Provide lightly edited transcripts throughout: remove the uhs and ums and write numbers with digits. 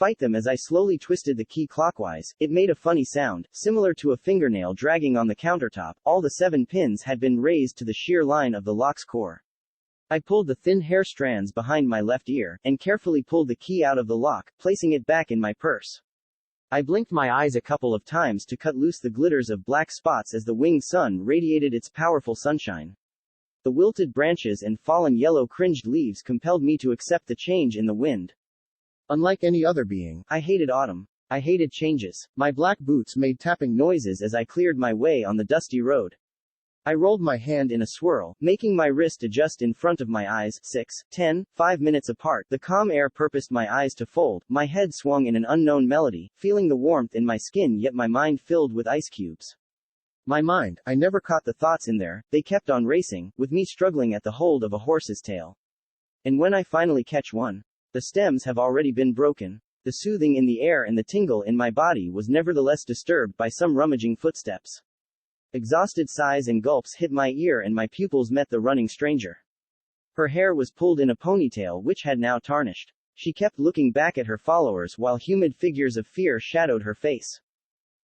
fight them as I slowly twisted the key clockwise. It made a funny sound, similar to a fingernail dragging on the countertop. All the 7 pins had been raised to the sheer line of the lock's core. I pulled the thin hair strands behind my left ear, and carefully pulled the key out of the lock, placing it back in my purse. I blinked my eyes a couple of times to cut loose the glitters of black spots as the winged sun radiated its powerful sunshine. The wilted branches and fallen yellow fringed leaves compelled me to accept the change in the wind. Unlike any other being, I hated autumn. I hated changes. My black boots made tapping noises as I cleared my way on the dusty road. I rolled my hand in a swirl, making my wrist adjust in front of my eyes. 6, 10, 5 minutes apart. The calm air purposed my eyes to fold. My head swung in an unknown melody, feeling the warmth in my skin, yet my mind filled with ice cubes. My mind, I never caught the thoughts in there. They kept on racing, with me struggling at the hold of a horse's tail. And when I finally catch one, the stems have already been broken. The soothing in the air and the tingle in my body was nevertheless disturbed by some rummaging footsteps. Exhausted sighs and gulps hit my ear and my pupils met the running stranger. Her hair was pulled in a ponytail which had now tarnished. She kept looking back at her followers while humid figures of fear shadowed her face.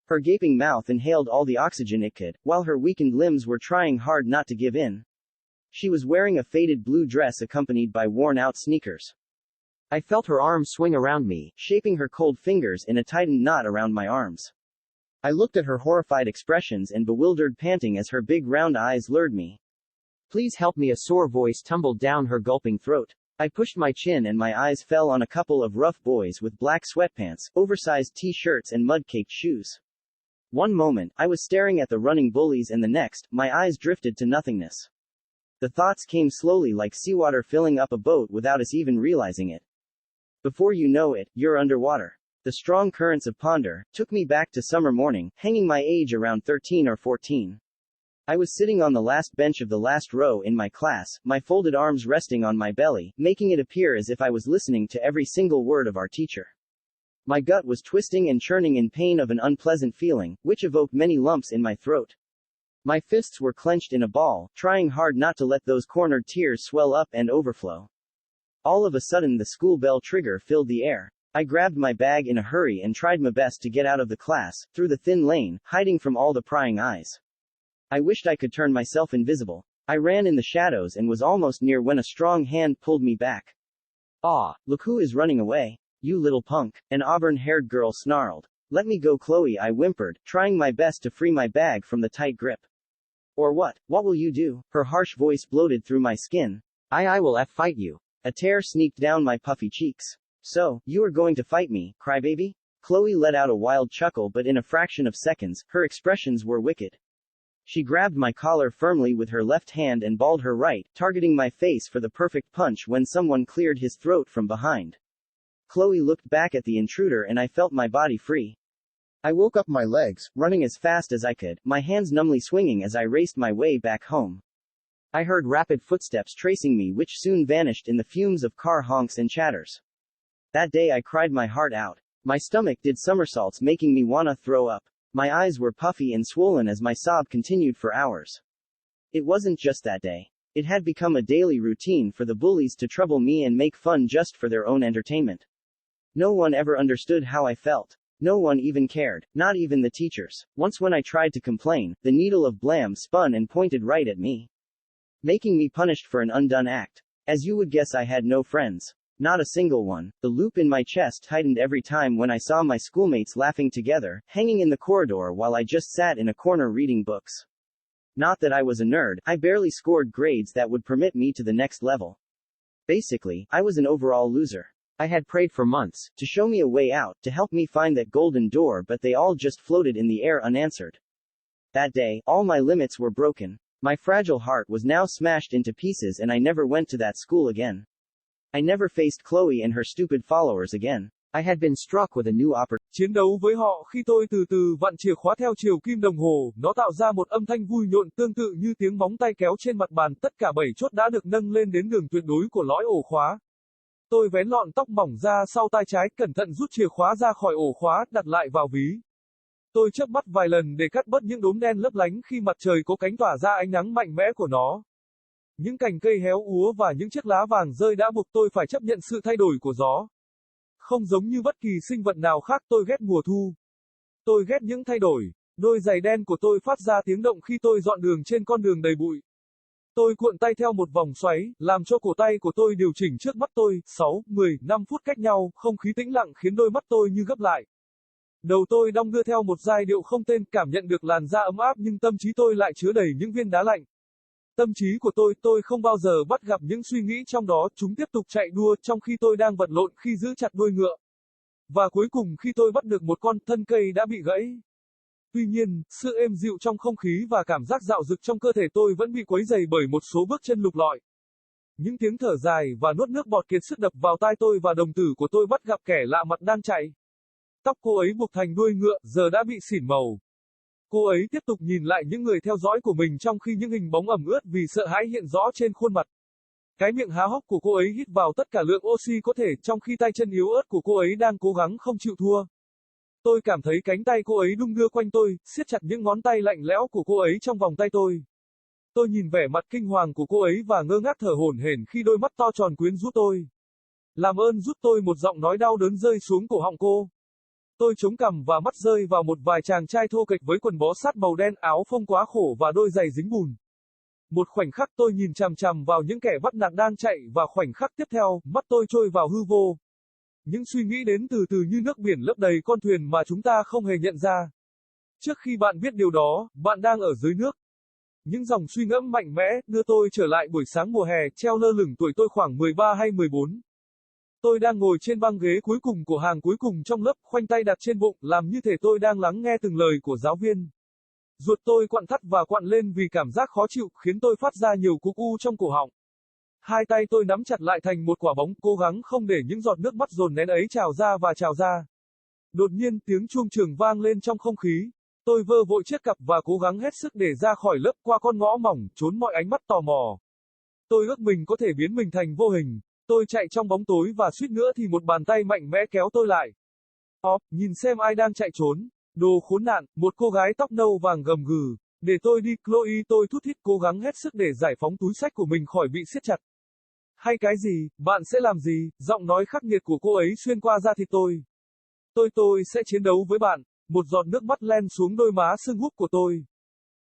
Her gaping mouth inhaled all the oxygen it could, while her weakened limbs were trying hard not to give in. She was wearing a faded blue dress accompanied by worn-out sneakers. I felt her arms swing around me, shaping her cold fingers in a tightened knot around my arms. I looked at her horrified expressions and bewildered panting as her big round eyes lured me. Please help me, a sore voice tumbled down her gulping throat. I pushed my chin and my eyes fell on a couple of rough boys with black sweatpants, oversized t-shirts and mud-caked shoes. One moment, I was staring at the running bullies and the next, my eyes drifted to nothingness. The thoughts came slowly like seawater filling up a boat without us even realizing it. Before you know it, you're underwater. The strong currents of ponder took me back to summer morning, hanging my age around 13 or 14. I was sitting on the last bench of the last row in my class, my folded arms resting on my belly, making it appear as if I was listening to every single word of our teacher. My gut was twisting and churning in pain of an unpleasant feeling, which evoked many lumps in my throat. My fists were clenched in a ball, trying hard not to let those cornered tears swell up and overflow. All of a sudden the school bell trigger filled the air. I grabbed my bag in a hurry and tried my best to get out of the class, through the thin lane, hiding from all the prying eyes. I wished I could turn myself invisible. I ran in the shadows and was almost near when a strong hand pulled me back. Ah, look who is running away. You little punk, an auburn-haired girl snarled. Let me go, Chloe, I whimpered, trying my best to free my bag from the tight grip. Or what? What will you do? Her harsh voice bloated through my skin. I will fight you. A tear sneaked down my puffy cheeks. So, you are going to fight me, crybaby? Chloe let out a wild chuckle, but in a fraction of seconds, her expressions were wicked. She grabbed my collar firmly with her left hand and balled her right, targeting my face for the perfect punch when someone cleared his throat from behind. Chloe looked back at the intruder and I felt my body free. I woke up my legs, running as fast as I could, my hands numbly swinging as I raced my way back home. I heard rapid footsteps tracing me which soon vanished in the fumes of car honks and chatters. That day I cried my heart out. My stomach did somersaults, making me wanna throw up. My eyes were puffy and swollen as my sob continued for hours. It wasn't just that day. It had become a daily routine for the bullies to trouble me and make fun just for their own entertainment. No one ever understood how I felt. No one even cared, not even the teachers. Once when I tried to complain, the needle of blame spun and pointed right at me, making me punished for an undone act. As you would guess, I had no friends. Not a single one. The loop in my chest tightened every time when I saw my schoolmates laughing together, hanging in the corridor while I just sat in a corner reading books. Not that I was a nerd, I barely scored grades that would permit me to the next level. Basically, I was an overall loser. I had prayed for months, to show me a way out, to help me find that golden door, but they all just floated in the air unanswered. That day, all my limits were broken. My fragile heart was now smashed into pieces and I never went to that school again. I never faced Chloe and her stupid followers again. I had been struck with a new opportunity. Chiến đấu với họ khi tôi từ từ vặn chìa khóa theo chiều kim đồng hồ, nó tạo ra một âm thanh vui nhộn tương tự như tiếng móng tay kéo trên mặt bàn. Tất cả 7 chốt đã được nâng lên đến đường tuyệt đối của lõi ổ khóa. Tôi vén lọn tóc mỏng ra sau tai trái, cẩn thận rút chìa khóa ra khỏi ổ khóa, đặt lại vào ví. Tôi chớp mắt vài lần để cắt bớt những đốm đen lấp lánh khi mặt trời có cánh tỏa ra ánh nắng mạnh mẽ của nó. Những cành cây héo úa và những chiếc lá vàng rơi đã buộc tôi phải chấp nhận sự thay đổi của gió. Không giống như bất kỳ sinh vật nào khác, tôi ghét mùa thu. Tôi ghét những thay đổi. Đôi giày đen của tôi phát ra tiếng động khi tôi dọn đường trên con đường đầy bụi. Tôi cuộn tay theo một vòng xoáy, làm cho cổ tay của tôi điều chỉnh trước mắt tôi, 6, 10, 5 phút cách nhau, không khí tĩnh lặng khiến đôi mắt tôi như gấp lại. Đầu tôi đong đưa theo một giai điệu không tên, cảm nhận được làn da ấm áp nhưng tâm trí tôi lại chứa đầy những viên đá lạnh. Tâm trí của tôi không bao giờ bắt gặp những suy nghĩ trong đó, chúng tiếp tục chạy đua trong khi tôi đang vật lộn khi giữ chặt đuôi ngựa. Và cuối cùng khi tôi bắt được một con, thân cây đã bị gãy. Tuy nhiên, sự êm dịu trong không khí và cảm giác dạo dực trong cơ thể tôi vẫn bị quấy rầy bởi một số bước chân lục lọi. Những tiếng thở dài và nuốt nước bọt kiệt sức đập vào tai tôi và đồng tử của tôi bắt gặp kẻ lạ mặt đang chạy. Tóc cô ấy buộc thành đuôi ngựa, giờ đã bị xỉn màu. Cô ấy tiếp tục nhìn lại những người theo dõi của mình trong khi những hình bóng ẩm ướt vì sợ hãi hiện rõ trên khuôn mặt. Cái miệng há hốc của cô ấy hít vào tất cả lượng oxy có thể trong khi tay chân yếu ớt của cô ấy đang cố gắng không chịu thua. Tôi cảm thấy cánh tay cô ấy đung đưa quanh tôi, siết chặt những ngón tay lạnh lẽo của cô ấy trong vòng tay tôi. Tôi nhìn vẻ mặt kinh hoàng của cô ấy và ngơ ngác thở hổn hển khi đôi mắt to tròn quyến rũ tôi. Làm ơn giúp tôi, một giọng nói đau đớn rơi xuống cổ họng cô. Tôi chống cằm và mắt rơi vào một vài chàng trai thô kệch với quần bó sát màu đen, áo phông quá khổ và đôi giày dính bùn. Một khoảnh khắc tôi nhìn chằm chằm vào những kẻ bắt nạt đang chạy và khoảnh khắc tiếp theo, mắt tôi trôi vào hư vô. Những suy nghĩ đến từ từ như nước biển lấp đầy con thuyền mà chúng ta không hề nhận ra. Trước khi bạn biết điều đó, bạn đang ở dưới nước. Những dòng suy ngẫm mạnh mẽ đưa tôi trở lại buổi sáng mùa hè, treo lơ lửng tuổi tôi khoảng 13 hay 14. Tôi đang ngồi trên băng ghế cuối cùng của hàng cuối cùng trong lớp, khoanh tay đặt trên bụng, làm như thể tôi đang lắng nghe từng lời của giáo viên. Ruột tôi quặn thắt và quặn lên vì cảm giác khó chịu, khiến tôi phát ra nhiều cú u trong cổ họng. Hai tay tôi nắm chặt lại thành một quả bóng, cố gắng không để những giọt nước mắt dồn nén ấy trào ra và trào ra. Đột nhiên, tiếng chuông trường vang lên trong không khí. Tôi vơ vội chiếc cặp và cố gắng hết sức để ra khỏi lớp, qua con ngõ mỏng, trốn mọi ánh mắt tò mò. Tôi ước mình có thể biến mình thành vô hình. Tôi chạy trong bóng tối và suýt nữa thì một bàn tay mạnh mẽ kéo tôi lại. Nhìn xem ai đang chạy trốn. Đồ khốn nạn, một cô gái tóc nâu vàng gầm gừ. Để tôi đi, Chloe, tôi thút thít cố gắng hết sức để giải phóng túi xách của mình khỏi bị siết chặt. Hay cái gì, bạn sẽ làm gì? Giọng nói khắc nghiệt của cô ấy xuyên qua da thịt tôi. Tôi sẽ chiến đấu với bạn. Một giọt nước mắt len xuống đôi má sưng húp của tôi.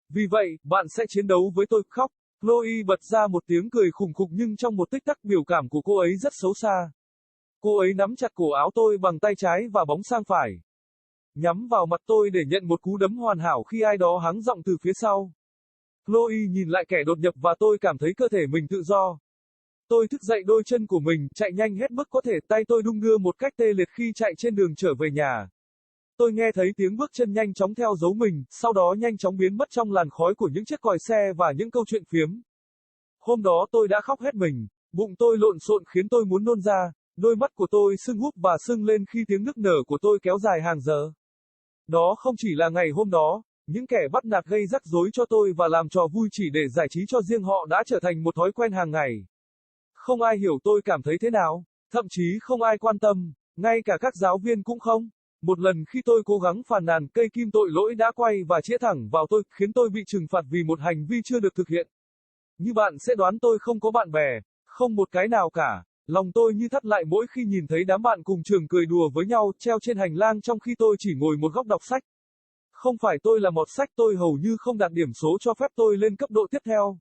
Vì vậy, bạn sẽ chiến đấu với tôi, khóc. Chloe bật ra một tiếng cười khủng khục nhưng trong một tích tắc biểu cảm của cô ấy rất xấu xa. Cô ấy nắm chặt cổ áo tôi bằng tay trái và bóng sang phải. Nhắm vào mặt tôi để nhận một cú đấm hoàn hảo khi ai đó hắng giọng từ phía sau. Chloe nhìn lại kẻ đột nhập và tôi cảm thấy cơ thể mình tự do. Tôi thức dậy, đôi chân của mình chạy nhanh hết mức có thể, tay tôi đung đưa một cách tê liệt khi chạy trên đường trở về nhà. Tôi nghe thấy tiếng bước chân nhanh chóng theo dấu mình, sau đó nhanh chóng biến mất trong làn khói của những chiếc còi xe và những câu chuyện phiếm. Hôm đó tôi đã khóc hết mình, bụng tôi lộn xộn khiến tôi muốn nôn ra, đôi mắt của tôi sưng húp và sưng lên khi tiếng nức nở của tôi kéo dài hàng giờ. Đó không chỉ là ngày hôm đó, những kẻ bắt nạt gây rắc rối cho tôi và làm trò vui chỉ để giải trí cho riêng họ đã trở thành một thói quen hàng ngày. Không ai hiểu tôi cảm thấy thế nào, thậm chí không ai quan tâm, ngay cả các giáo viên cũng không. Một lần khi tôi cố gắng phàn nàn, cây kim tội lỗi đã quay và chĩa thẳng vào tôi, khiến tôi bị trừng phạt vì một hành vi chưa được thực hiện. Như bạn sẽ đoán, tôi không có bạn bè, không một cái nào cả. Lòng tôi như thắt lại mỗi khi nhìn thấy đám bạn cùng trường cười đùa với nhau, treo trên hành lang trong khi tôi chỉ ngồi một góc đọc sách. Không phải tôi là mọt sách, tôi hầu như không đạt điểm số cho phép tôi lên cấp độ tiếp theo.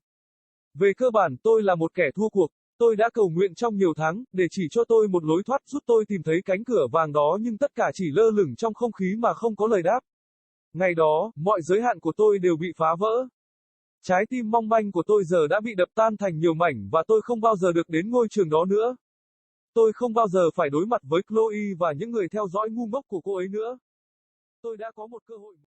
Về cơ bản, tôi là một kẻ thua cuộc. Tôi đã cầu nguyện trong nhiều tháng, để chỉ cho tôi một lối thoát, giúp tôi tìm thấy cánh cửa vàng đó, nhưng tất cả chỉ lơ lửng trong không khí mà không có lời đáp. Ngày đó, mọi giới hạn của tôi đều bị phá vỡ. Trái tim mong manh của tôi giờ đã bị đập tan thành nhiều mảnh và tôi không bao giờ được đến ngôi trường đó nữa. Tôi không bao giờ phải đối mặt với Chloe và những người theo dõi ngu ngốc của cô ấy nữa. Tôi đã có một cơ hội.